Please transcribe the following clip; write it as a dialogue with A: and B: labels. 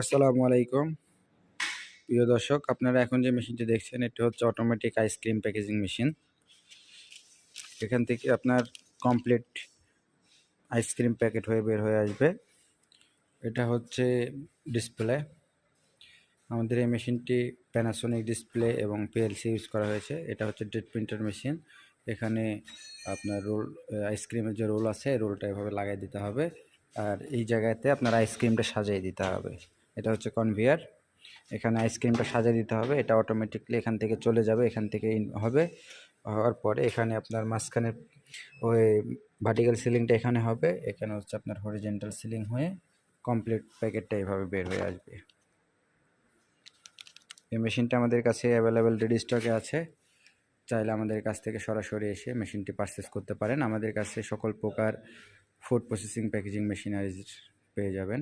A: আসসালামু আলাইকুম প্রিয় দর্শক, আপনারা এখন যে মেশিনটি দেখছেন এটি হচ্ছে অটোমেটিক আইসক্রিম প্যাকেজিং মেশিন। এখান থেকে আপনার কমপ্লিট আইসক্রিম প্যাকেট হয়ে বের হয়ে আসবে। এটা হচ্ছে ডিসপ্লে। আমাদের এই মেশিনটি প্যানাসোনিক ডিসপ্লে এবং পিএলসি ইউজ করা হয়েছে। এটা হচ্ছে ডেড প্রিন্টার মেশিন। এখানে আপনার রোল আইসক্রিমের যে রোল আছে এই রোলটা এভাবে লাগাই দিতে হবে, আর এই জায়গাতে আপনার আইসক্রিমটা সাজিয়ে দিতে হবে। এটা হচ্ছে কনভেয়ার। এখানে আইসক্রিমটা সাজিয়ে দিতে হবে, এটা অটোমেটিকলি এখান থেকে চলে যাবে, এখান থেকে হবে। হওয়ার পরে এখানে আপনার মাঝখানে ওই ভার্টিক্যাল সিলিংটা এখানে হবে, এখানে হচ্ছে আপনার হরিজেন্টাল সিলিং হয়ে কমপ্লিট প্যাকেটটা এভাবে বের হয়ে আসবে। এই মেশিনটা আমাদের কাছে অ্যাভেলেবেল রেডি স্টকে আছে। চাইলে আমাদের কাছ থেকে সরাসরি এসে মেশিনটি পারচেস করতে পারেন। আমাদের কাছে সকল প্রকার ফুড প্রসেসিং প্যাকেজিং মেশিনারিজ পেয়ে যাবেন।